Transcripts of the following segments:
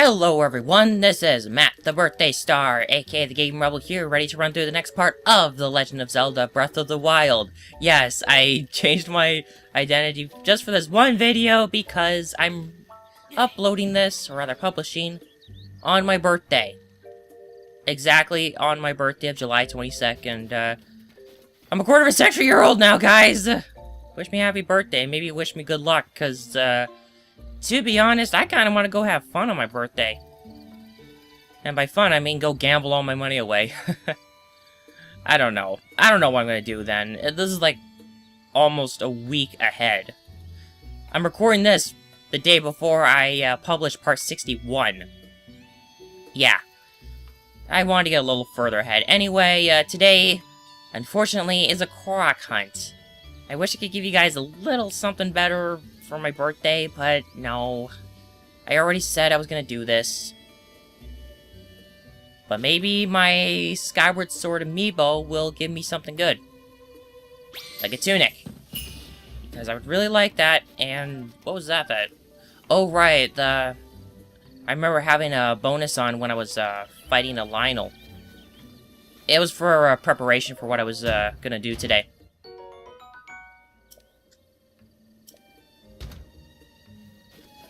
Hello everyone, this is Matt, the Birthday Star, aka the Game Rebel here, ready to run through the next part of The Legend of Zelda Breath of the Wild. Yes, I changed my identity just for this one video because I'm uploading this, or rather publishing, on my birthday. Exactly on my birthday of July 22nd. I'm a quarter of a century year old now, guys! Wish me happy birthday, maybe wish me good luck, cause, to be honest, I kind of want to go have fun on my birthday. And by fun, I mean go gamble all my money away. I don't know. I don't know what I'm going to do then. This is like almost a week ahead. I'm recording this the day before I publish part 61. Yeah. I wanted to get a little further ahead. Anyway, today, unfortunately, is a Korok hunt. I wish I could give you guys a little something better for my birthday, but no. I already said I was gonna do this. But maybe my Skyward Sword amiibo will give me something good. Like a tunic. Because I would really like that, and what was that? Oh right, I remember having a bonus on when I was fighting a Lionel. It was for preparation for what I was gonna do today.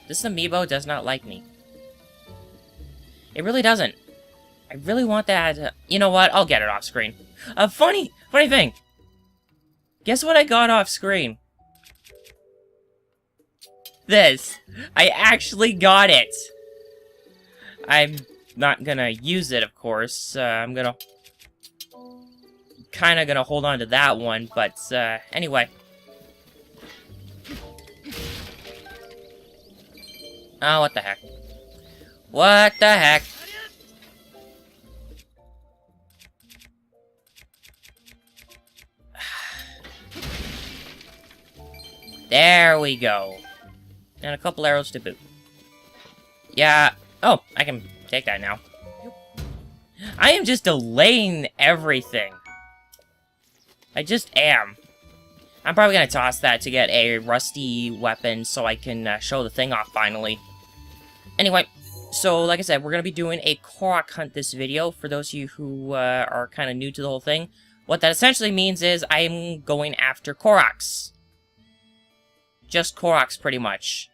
This amiibo does not like me. It really doesn't. I really want that. You know what? I'll get it off screen. Funny thing. Guess what I got off screen? This. I actually got it. I'm not gonna use it, of course. I'm gonna... kinda gonna hold on to that one, but, anyway. Oh, what the heck. What the heck? There we go. And a couple arrows to boot. Yeah. Oh, I can take that now. I am just delaying everything. I just am. I'm probably gonna toss that to get a rusty weapon so I can show the thing off finally. Anyway, so like I said, we're gonna be doing a Korok hunt this video. For those of you who are kind of new to the whole thing, what that essentially means is I'm going after Koroks. Just Koroks, pretty much.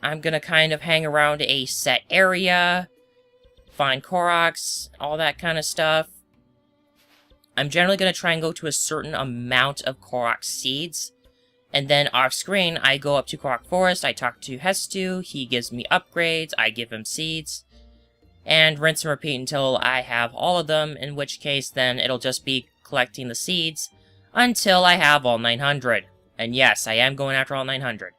I'm gonna kind of hang around a set area, find Koroks, all that kind of stuff. I'm generally going to try and go to a certain amount of Korok seeds. And then off screen, I go up to Korok Forest, I talk to Hestu, he gives me upgrades, I give him seeds. And rinse and repeat until I have all of them, in which case then it'll just be collecting the seeds until I have all 900. And yes, I am going after all 900.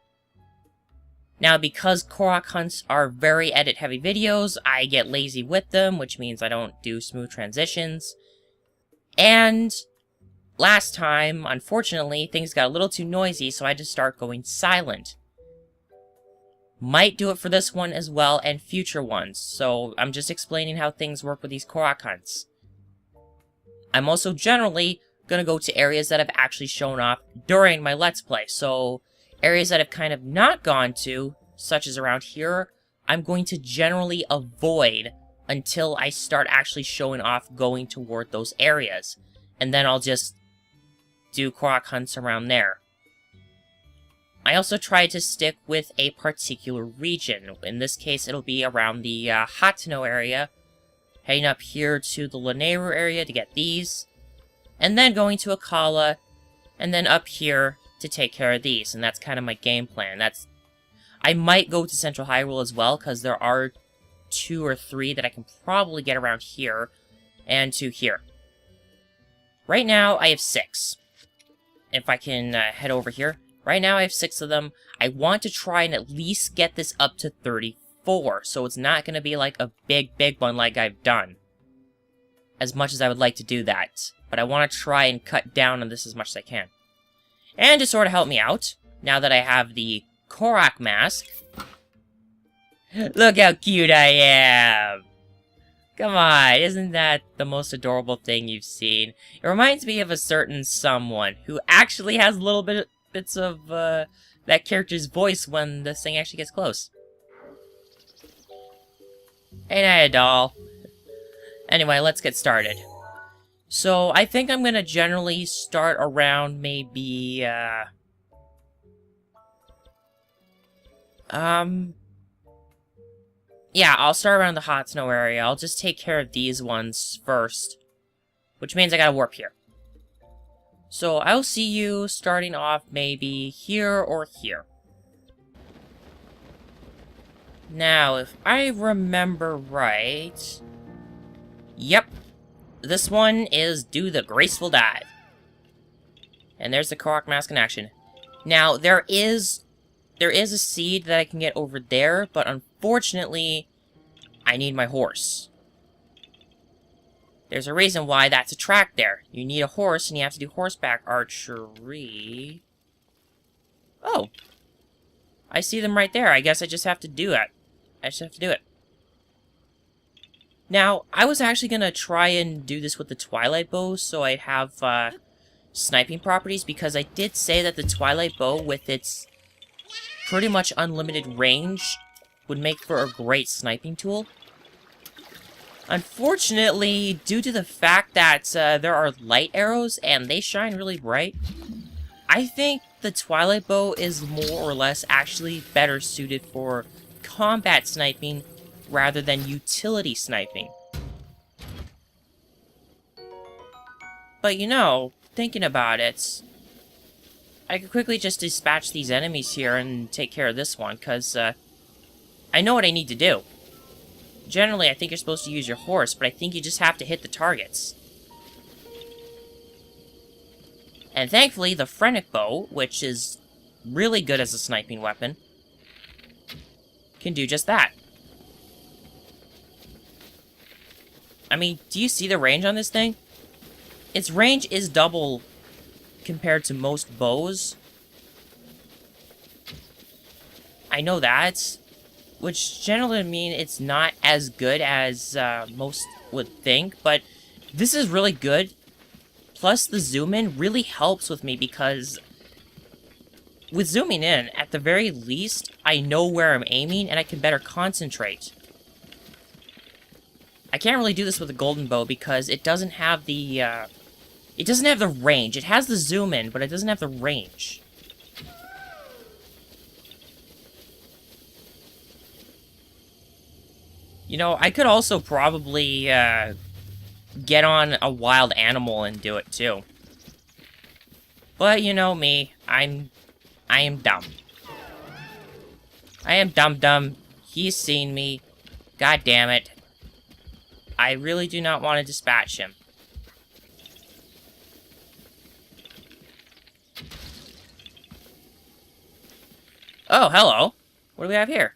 Now, because Korok hunts are very edit-heavy videos, I get lazy with them, which means I don't do smooth transitions. And last time, unfortunately, things got a little too noisy, so I had to start going silent. Might do it for this one as well, and future ones, so I'm just explaining how things work with these Korok hunts. I'm also generally going to go to areas that I've actually shown off during my Let's Play, so areas that I've kind of not gone to, such as around here, I'm going to generally avoid until I start actually showing off going toward those areas. And then I'll just do Korok hunts around there. I also try to stick with a particular region. In this case, it'll be around the Hateno area. Heading up here to the Lanayru area to get these. And then going to Akala. And then up here to take care of these. And that's kind of my game plan. I might go to Central Hyrule as well, because there are 2 or 3 that I can probably get around here, and 2 here. Right now, I have 6. If I can head over here. Right now, I have 6 of them. I want to try and at least get this up to 34, so it's not going to be like a big one like I've done. As much as I would like to do that. But I want to try and cut down on this as much as I can. And to sort of help me out, now that I have the Korok mask, look how cute I am! Come on, isn't that the most adorable thing you've seen? It reminds me of a certain someone who actually has a little bits of that character's voice when this thing actually gets close. Ain't I a doll? Anyway, let's get started. So, I think I'm gonna generally start around maybe, yeah, I'll start around the hot snow area. I'll just take care of these ones first. Which means I gotta warp here. So, I'll see you starting off maybe here or here. Now, if I remember right... Yep. This one is do the graceful dive. And there's the Korok mask in action. Now, there is a seed that I can get over there, but unfortunately, I need my horse. There's a reason why that's a track there. You need a horse, and you have to do horseback archery. Oh. I see them right there. I guess I just have to do it. I just have to do it. Now, I was actually going to try and do this with the Twilight Bow, so I have sniping properties, because I did say that the Twilight Bow, with its pretty much unlimited range, would make for a great sniping tool. Unfortunately, due to the fact that there are light arrows, and they shine really bright, I think the Twilight Bow is more or less actually better suited for combat sniping rather than utility sniping. But you know, thinking about it, I could quickly just dispatch these enemies here and take care of this one, because I know what I need to do. Generally, I think you're supposed to use your horse, but I think you just have to hit the targets. And thankfully, the Phrenic Bow, which is really good as a sniping weapon, can do just that. I mean, do you see the range on this thing? Its range is double compared to most bows. I know that, which generally mean it's not as good as most would think, but this is really good. Plus, the zoom in really helps with me, because with zooming in, at the very least, I know where I'm aiming and I can better concentrate. I can't really do this with a golden bow because it doesn't have the range. It has the zoom in, but it doesn't have the range. You know, I could also probably get on a wild animal and do it too. But you know me, I am dumb. I am dumb. He's seen me. God damn it. I really do not want to dispatch him. Oh, hello. What do we have here?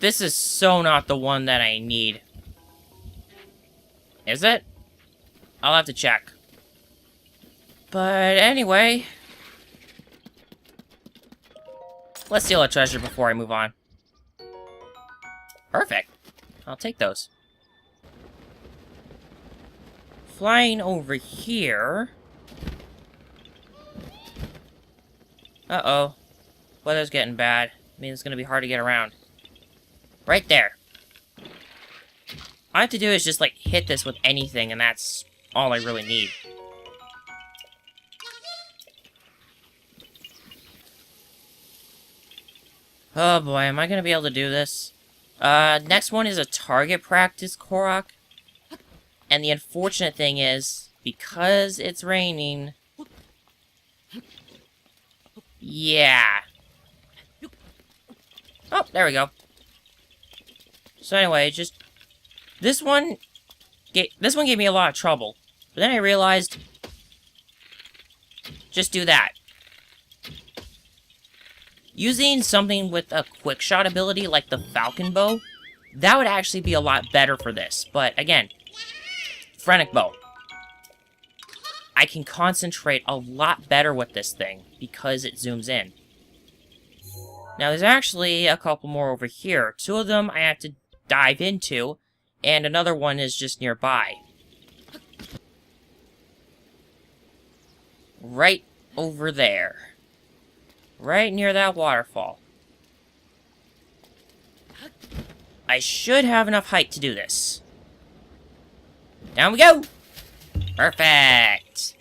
This is so not the one that I need. Is it? I'll have to check. But anyway, let's steal a treasure before I move on. Perfect. I'll take those. Flying over here. Uh-oh. Weather's getting bad. I mean, it's gonna be hard to get around. Right there. All I have to do is just, like, hit this with anything, and that's all I really need. Oh boy, am I gonna be able to do this? Next one is a target practice Korok. And the unfortunate thing is, because it's raining... Yeah. Oh, there we go. So anyway, just... This one gave me a lot of trouble. But then I realized... Just do that. Using something with a quick shot ability like the Falcon Bow, that would actually be a lot better for this. But again, Phrenic Bow. I can concentrate a lot better with this thing because it zooms in. Now there's actually a couple more over here. Two of them I have to dive into, and another one is just nearby. Right over there. Right near that waterfall. I should have enough height to do this. Down we go! Perfect!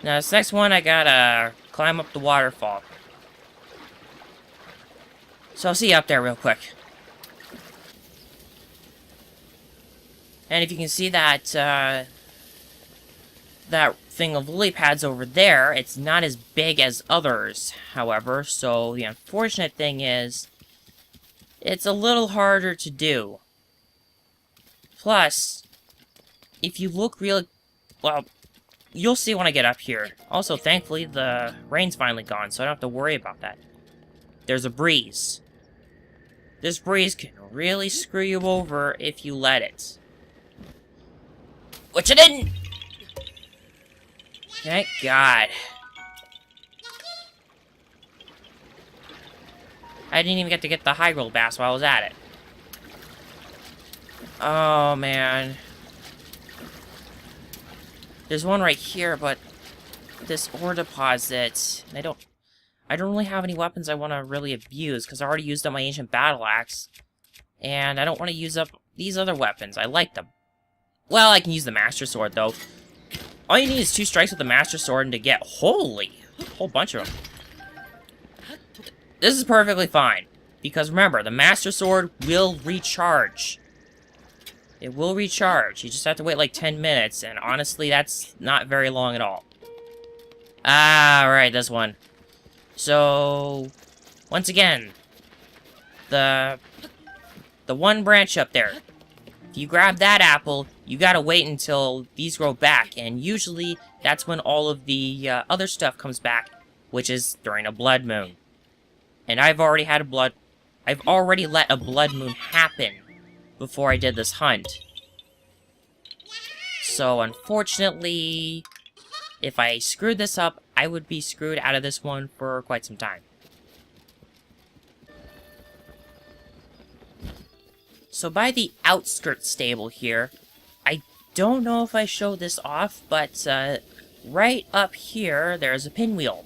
Now, this next one, I gotta climb up the waterfall. So I'll see you up there real quick. And if you can see that, that thing of lily pads over there, it's not as big as others, however, so the unfortunate thing is, it's a little harder to do. Plus, if you look really... well, you'll see when I get up here. Also, thankfully, the rain's finally gone, so I don't have to worry about that. There's a breeze. This breeze can really screw you over if you let it. Which I didn't! Thank God. I didn't even get to get the high roll bass while I was at it. Oh, man. There's one right here, but this ore deposit, I don't really have any weapons I want to really abuse, because I already used up my ancient battle axe, and I don't want to use up these other weapons. I like them. Well, I can use the Master Sword, though. All you need is 2 strikes with the Master Sword and to get, holy, a whole bunch of them. This is perfectly fine, because remember, the Master Sword will recharge. It will recharge. You just have to wait like 10 minutes, and honestly, that's not very long at all. Alright, this one. So, once again, the one branch up there. If you grab that apple, you gotta wait until these grow back, and usually that's when all of the other stuff comes back, which is during a blood moon. And I've already let a blood moon happen before I did this hunt. So, unfortunately, if I screwed this up, I would be screwed out of this one for quite some time. So by the outskirts stable here, I don't know if I showed this off, but right up here, there's a pinwheel.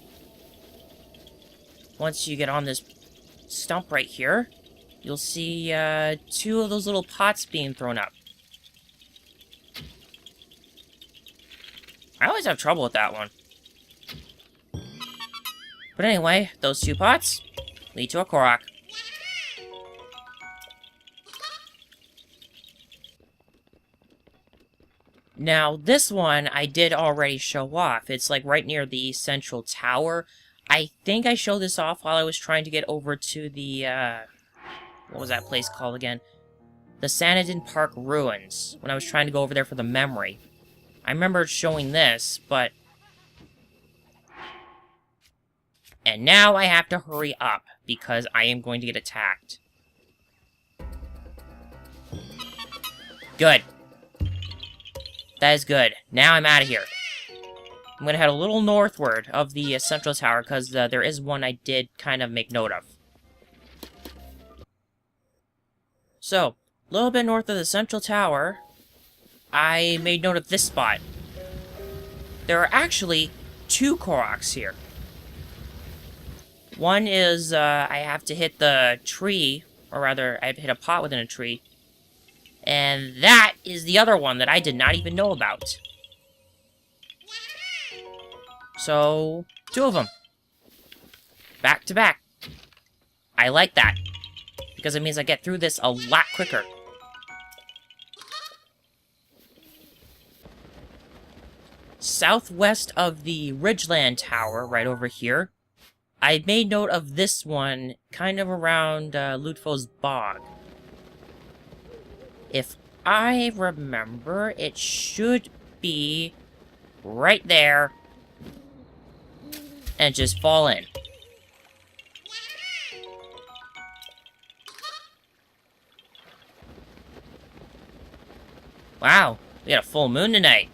Once you get on this stump right here, you'll see 2 of those little pots being thrown up. I always have trouble with that one. But anyway, those 2 pots lead to a Korok. Now, this one I did already show off. It's like right near the central tower. I think I showed this off while I was trying to get over to the, what was that place called again? The Sanadin Park Ruins, when I was trying to go over there for the memory. I remember showing this, but... and now I have to hurry up, because I am going to get attacked. Good. That is good. Now I'm out of here. I'm going to head a little northward of the central tower, because there is one I did kind of make note of. So, a little bit north of the central tower, I made note of this spot. There are actually 2 Koroks here. One is, I have to hit the tree, or rather, I have to hit a pot within a tree. And that is the other one that I did not even know about. So, 2 of them. Back to back. I like that, because it means I get through this a lot quicker. Southwest of the Ridgeland Tower, right over here, I made note of this one kind of around Lutfo's Bog. If I remember, it should be right there and just fall in. Wow, we got a full moon tonight.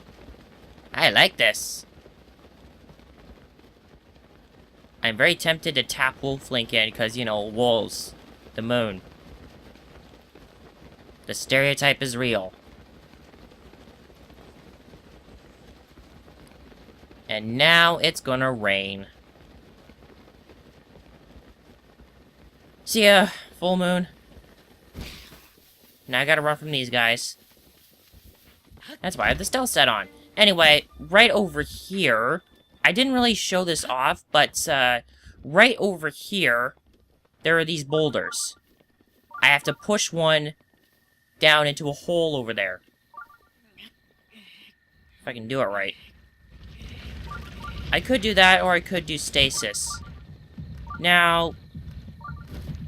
I like this. I'm very tempted to tap Wolf Link in because, you know, wolves, the moon. The stereotype is real. And now it's gonna rain. See ya, full moon. Now I gotta run from these guys. That's why I have the stealth set on. Anyway, right over here, I didn't really show this off, but right over here, there are these boulders. I have to push one down into a hole over there. If I can do it right. I could do that, or I could do stasis. Now,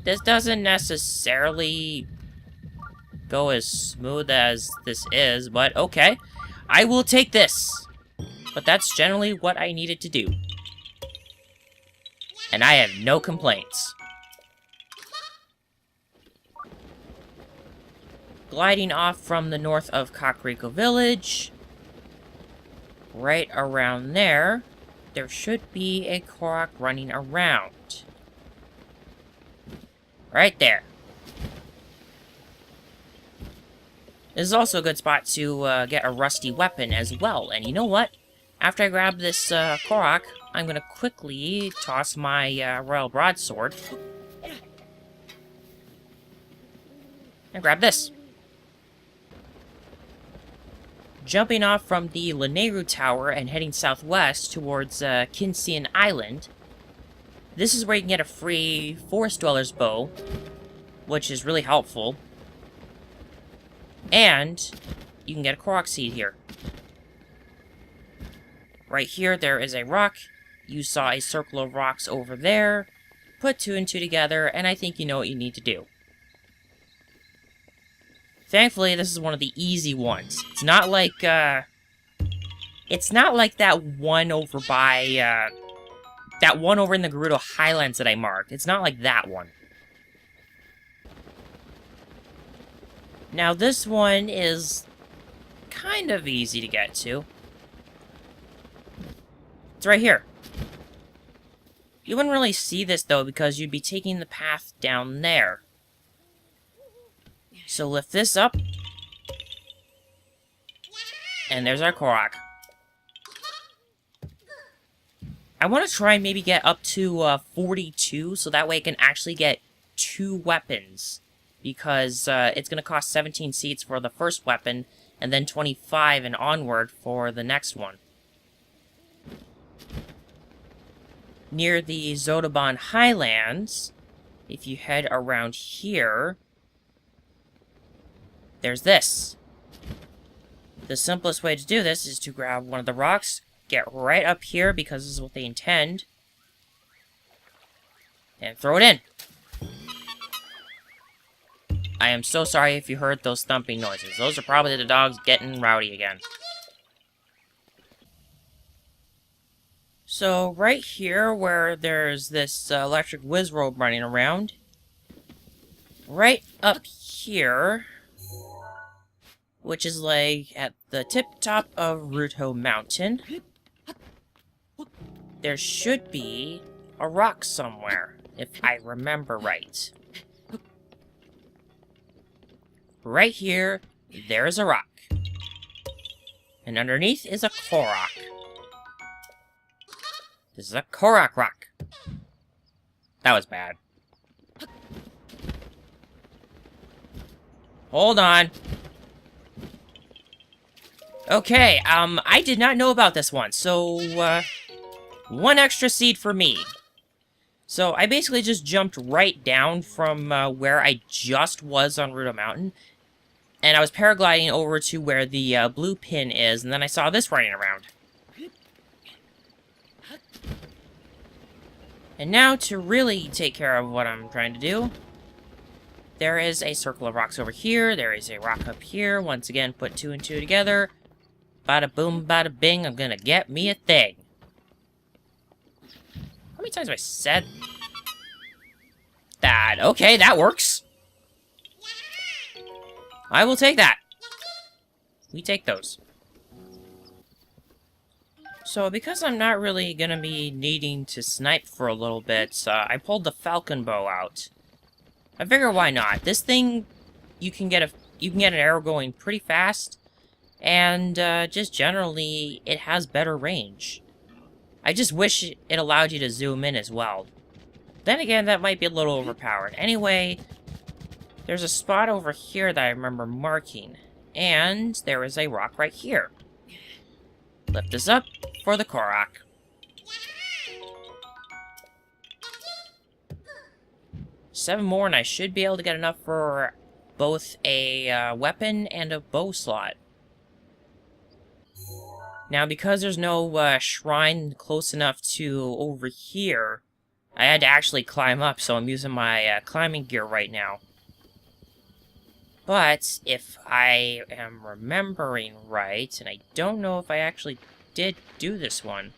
this doesn't necessarily go as smooth as this is, but okay. I will take this. But that's generally what I needed to do. And I have no complaints. Gliding off from the north of Kakariko Village. Right around there, there should be a Korok running around. Right there. This is also a good spot to get a rusty weapon as well. And you know what? After I grab this Korok, I'm going to quickly toss my Royal Broadsword. And grab this. Jumping off from the Lanayru Tower and heading southwest towards Kinsian Island. This is where you can get a free Forest Dweller's Bow, which is really helpful. And you can get a Korok Seed here. Right here, there is a rock. You saw a circle of rocks over there. Put 2 and 2 together, and I think you know what you need to do. Thankfully, this is one of the easy ones. It's not like that one over by, that one over in the Gerudo Highlands that I marked. It's not like that one. Now, this one is kind of easy to get to. It's right here. You wouldn't really see this, though, because you'd be taking the path down there. So lift this up. And there's our Korok. I want to try and maybe get up to 42, so that way I can actually get 2 weapons. Because it's going to cost 17 seats for the first weapon, and then 25 and onward for the next one. Near the Zodaban Highlands, if you head around here, there's this. The simplest way to do this is to grab one of the rocks, get right up here, because this is what they intend, and throw it in. I am so sorry if you heard those thumping noises. Those are probably the dogs getting rowdy again. So, right here, where there's this electric Wizrobe running around, right up here, which is like at the tip-top of Ruto Mountain, there should be a rock somewhere, if I remember right. Right here, there's a rock. And underneath is a Korok. This is a Korok rock. That was bad. Hold on. Okay, I did not know about this one, so, 1 extra seed for me. So, I basically just jumped right down from, where I just was on Ruto Mountain, and I was paragliding over to where the, blue pin is, and then I saw this running around. And now, to really take care of what I'm trying to do, there is a circle of rocks over here, there is a rock up here, once again, put 2 and 2 together, bada boom, bada bing, I'm gonna get me a thing. How many times have I said that? Okay, that works. I will take that. We take those. So, because I'm not really gonna be needing to snipe for a little bit, I pulled the Falcon Bow out. I figure why not? This thing, you can get an arrow going pretty fast, and just generally, it has better range. I just wish it allowed you to zoom in as well. Then again, that might be a little overpowered. Anyway, there's a spot over here that I remember marking. And there is a rock right here. Lift this up for the Korok. Seven more, and I should be able to get enough for both a weapon and a bow slot. Now, because there's no shrine close enough to over here, I had to actually climb up, so I'm using my climbing gear right now. But, if I am remembering right, and I don't know if I actually did do this one,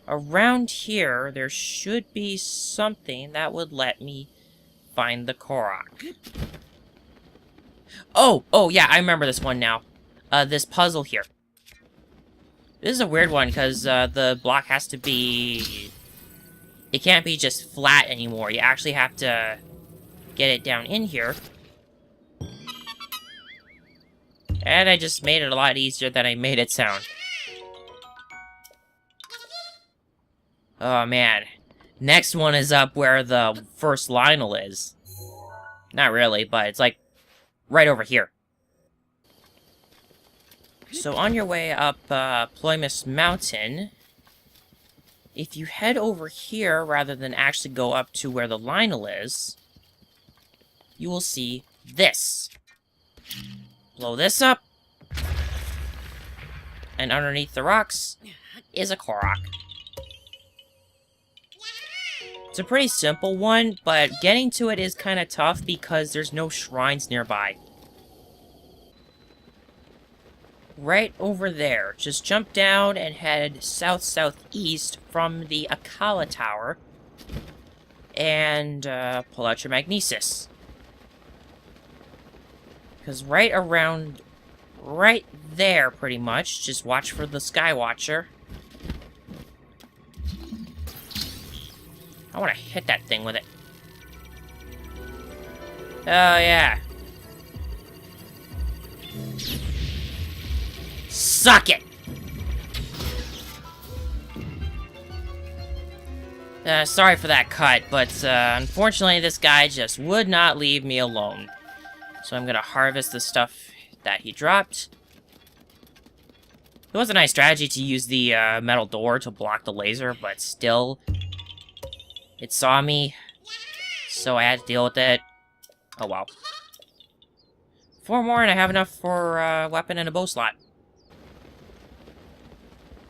around here, there should be something that would let me find the Korok. Oh, yeah, I remember this one now. This puzzle here. This is a weird one, because the block has to be... It can't be just flat anymore. You actually have to get it down in here. And I just made it a lot easier than I made it sound. Oh, man. Next one is up where the first Lionel is. Not really, but it's like right over here. So on your way up Ploymus Mountain, if you head over here rather than actually go up to where the Lionel is, you will see this. Blow this up, and underneath the rocks is a Korok. It's a pretty simple one, but getting to it is kind of tough because there's no shrines nearby. Right over there. Just jump down and head south-southeast from the Akala Tower. And pull out your Magnesis. Because right around... right there, pretty much. Just watch for the Skywatcher. I want to hit that thing with it. Oh, yeah. Suck it! Sorry for that cut, but unfortunately this guy just would not leave me alone. So I'm gonna harvest the stuff that he dropped. It was a nice strategy to use the metal door to block the laser, but still, it saw me, so I had to deal with it. Oh wow. 4 more and I have enough for a weapon and a bow slot.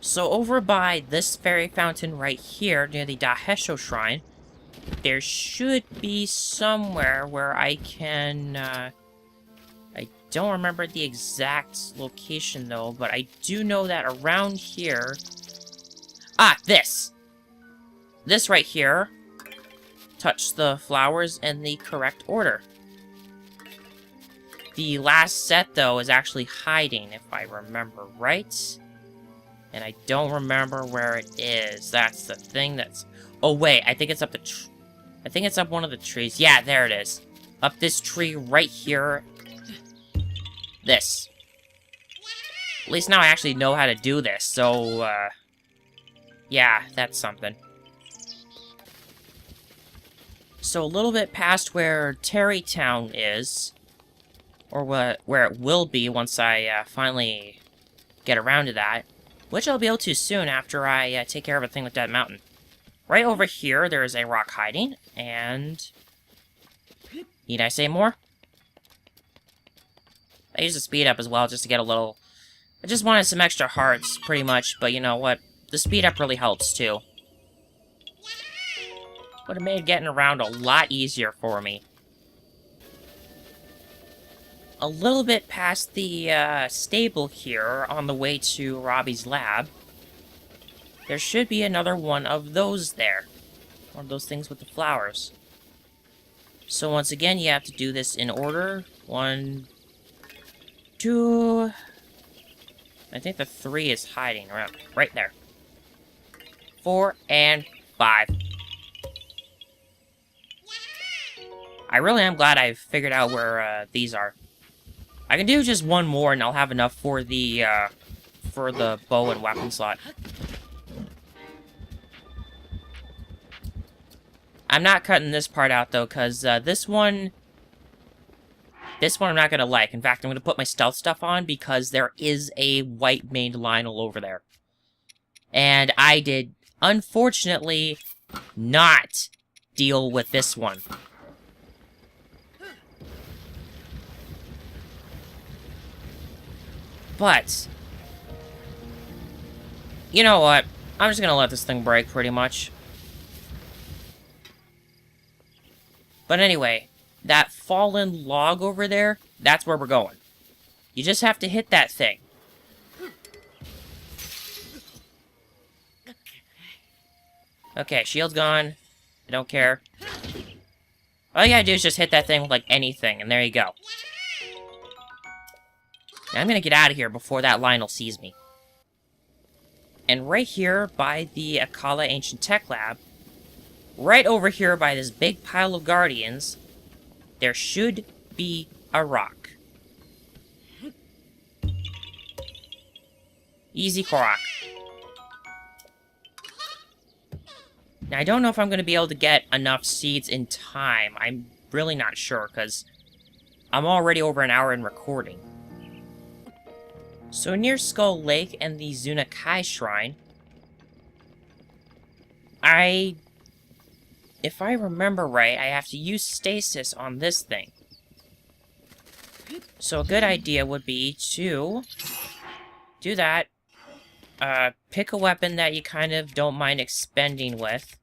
So over by this fairy fountain right here, near the Dahesho Shrine, there should be somewhere where I can, I don't remember the exact location though, but I do know that around here... Ah, this! This right here, touch the flowers in the correct order. The last set though is actually hiding, if I remember right. And I don't remember where it is. That's the thing that's... Oh, wait. I think it's up the... I think it's up one of the trees. Yeah, there it is. Up this tree right here. This. At least now I actually know how to do this. So, yeah, that's something. So, a little bit past where Terrytown is. Or where it will be once I finally get around to that. Which I'll be able to soon after I take care of everything with that mountain. Right over here, there is a rock hiding, and... Need I say more? I use the speed up as well, just to get a little... I just wanted some extra hearts, pretty much, but you know what? The speed up really helps, too. Would have made getting around a lot easier for me. A little bit past the stable here, on the way to Robbie's lab, there should be another one of those there. One of those things with the flowers. So once again, you have to do this in order. 1, 2... I think the 3 is hiding around right there. 4 and 5. I really am glad I figured out where these are. I can do just one more and I'll have enough for the bow and weapon slot. I'm not cutting this part out, though, because this one I'm not going to like. In fact, I'm going to put my stealth stuff on because there is a white maned Lionel over there. And I did, unfortunately, not deal with this one. But, you know what? I'm just going to let this thing break, pretty much. But anyway, that fallen log over there, that's where we're going. You just have to hit that thing. Okay, shield's gone. I don't care. All you gotta do is just hit that thing with, like, anything, and there you go. Now, I'm gonna get out of here before that Lionel sees me. And right here, by the Akala Ancient Tech Lab, right over here by this big pile of Guardians, there should be a rock. Easy, Korok. Now, I don't know if I'm going to be able to get enough seeds in time. I'm really not sure, because I'm already over an hour in recording. So, near Skull Lake and the Zunakai Shrine, if I remember right, I have to use stasis on this thing. So a good idea would be to do that. Pick a weapon that you kind of don't mind expending with.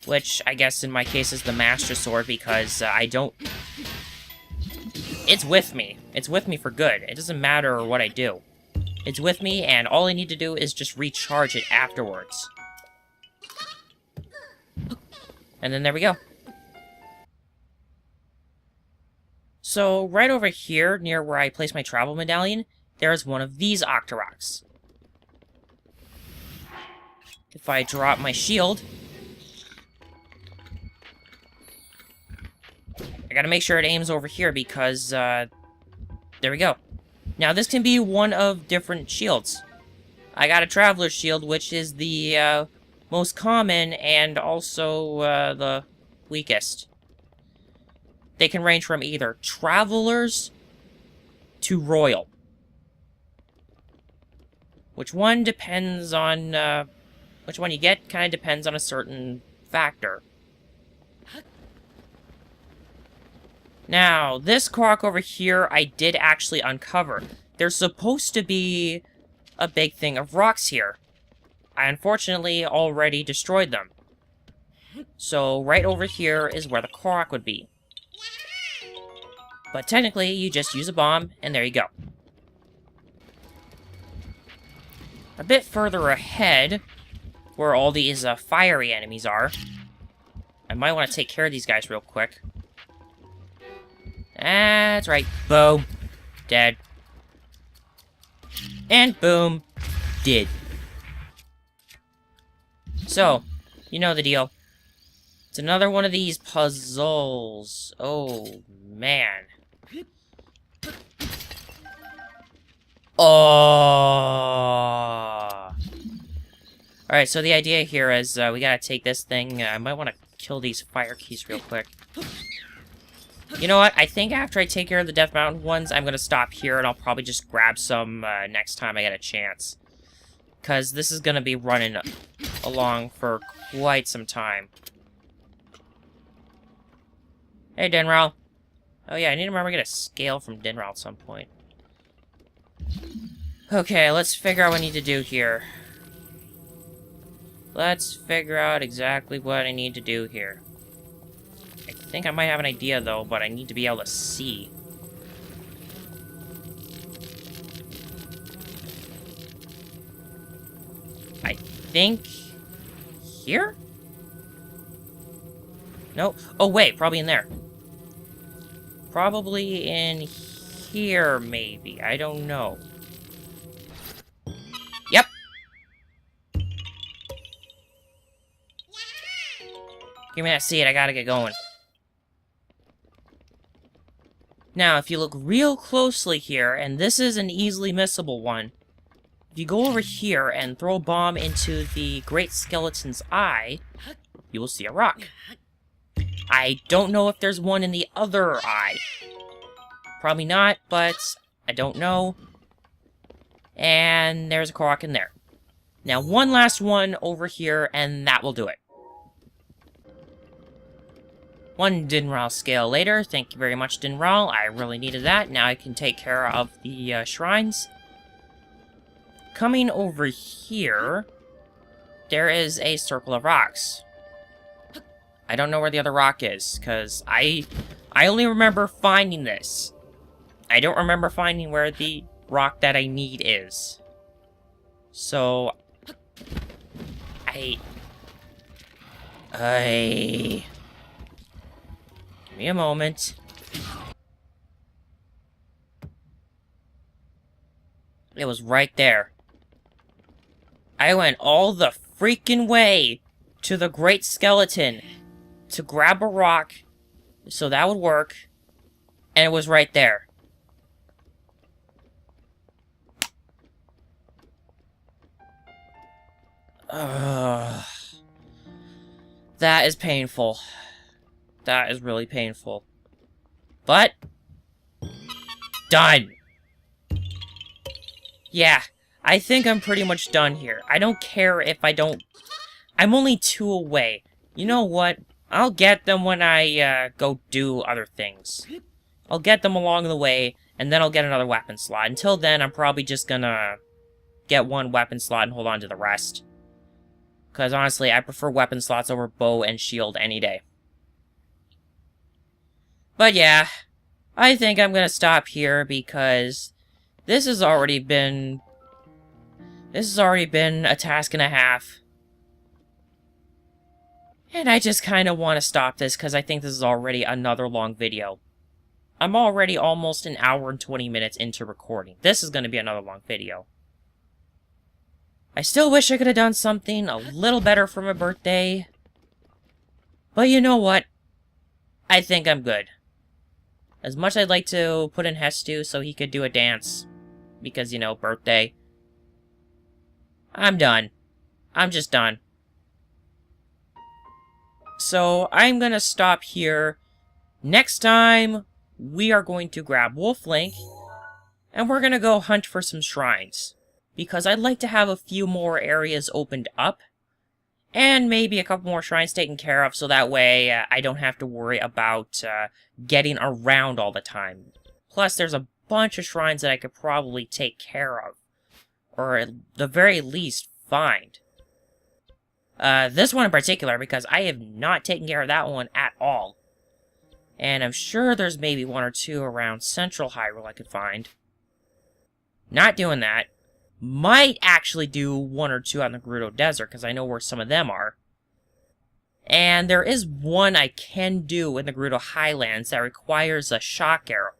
Which, I guess in my case is the Master Sword, because I don't... It's with me. It's with me for good. It doesn't matter what I do. It's with me, and all I need to do is just recharge it afterwards. And then there we go. So, right over here, near where I place my travel medallion, there's one of these Octoroks. If I drop my shield, I gotta make sure it aims over here because, there we go. Now, this can be one of different shields. I got a Traveler's Shield, which is the, most common and also, the weakest. They can range from either Travelers to Royal. Which one depends on, which one you get kind of depends on a certain factor. Now, this Korok over here, I did actually uncover. There's supposed to be a big thing of rocks here. I unfortunately already destroyed them. So, right over here is where the Korok would be. But technically, you just use a bomb, and there you go. A bit further ahead, where all these fiery enemies are, I might want to take care of these guys real quick. That's right. Boom. Dead. And boom. Dead. So, you know the deal. It's another one of these puzzles. Oh, man. Oh. Alright, so the idea here is we gotta take this thing. I might want to kill these fire keys real quick. You know what? I think after I take care of the Death Mountain ones, I'm gonna stop here and I'll probably just grab some next time I get a chance. Because this is gonna be running along for quite some time. Hey, Dinral. Oh yeah, I need to remember to get a scale from Dinral at some point. Okay, let's figure out what I need to do here. Let's figure out exactly what I need to do here. I think I might have an idea, though, but I need to be able to see. I think... here? Nope. Oh, wait, probably in there. Probably in here, maybe. I don't know. Yep. Give me that seed. I gotta get going. Now, if you look real closely here, and this is an easily missable one, if you go over here and throw a bomb into the Great Skeleton's eye, you will see a rock. I don't know if there's one in the other eye. Probably not, but I don't know. And there's a Korok in there. Now, one last one over here, and that will do it. One Dinral scale later. Thank you very much, Dinral. I really needed that. Now I can take care of the shrines. Coming over here, there is a circle of rocks. I don't know where the other rock is, because I only remember finding this. I don't remember finding where the rock that I need is. So, Give me a moment. It was right there. I went all the freaking way to the Great Skeleton to grab a rock so that would work, and it was right there. That is painful. That is really painful. But, done! Yeah, I think I'm pretty much done here. I don't care if I don't... I'm only 2 away. You know what? I'll get them when I go do other things. I'll get them along the way, and then I'll get another weapon slot. Until then, I'm probably just gonna get 1 weapon slot and hold on to the rest. Because honestly, I prefer weapon slots over bow and shield any day. But yeah, I think I'm gonna stop here because this has already been a task and a half. And I just kind of want to stop this because I think this is already another long video. I'm already almost an hour and 20 minutes into recording. This is going to be another long video. I still wish I could have done something a little better for my birthday. But you know what? I think I'm good. As much as I'd like to put in Hestu so he could do a dance. Because, you know, birthday. I'm done. I'm just done. So, I'm gonna stop here. Next time, we are going to grab Wolf Link, and we're gonna go hunt for some shrines. Because I'd like to have a few more areas opened up, and maybe a couple more shrines taken care of, so that way I don't have to worry about getting around all the time. Plus, there's a bunch of shrines that I could probably take care of, or at the very least, find. This one in particular, because I have not taken care of that one at all. And I'm sure there's maybe 1 or 2 around Central Hyrule I could find. Not doing that. Might actually do 1 or 2 out in the Gerudo Desert, because I know where some of them are. And there is one I can do in the Gerudo Highlands that requires a shock arrow.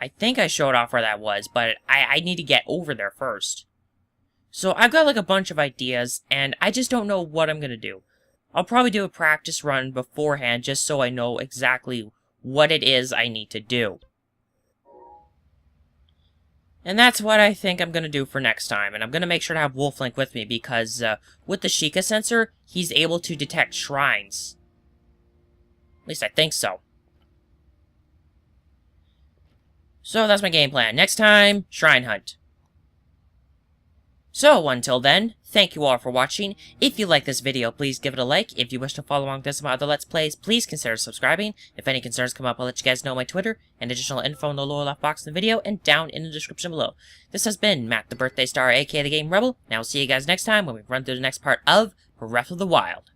I think I showed off where that was, but I need to get over there first. So I've got like a bunch of ideas, and I just don't know what I'm going to do. I'll probably do a practice run beforehand just so I know exactly what it is I need to do. And that's what I think I'm going to do for next time, and I'm going to make sure to have Wolf Link with me because with the Sheikah sensor, he's able to detect shrines. At least I think so. So that's my game plan. Next time, Shrine Hunt. So, until then, thank you all for watching. If you like this video, please give it a like. If you wish to follow along with this and my other Let's Plays, please consider subscribing. If any concerns come up, I'll let you guys know on my Twitter, and additional info in the lower left box of the video, and down in the description below. This has been Matt the Birthday Star, aka the Game Rebel, and I will see you guys next time when we run through the next part of Breath of the Wild.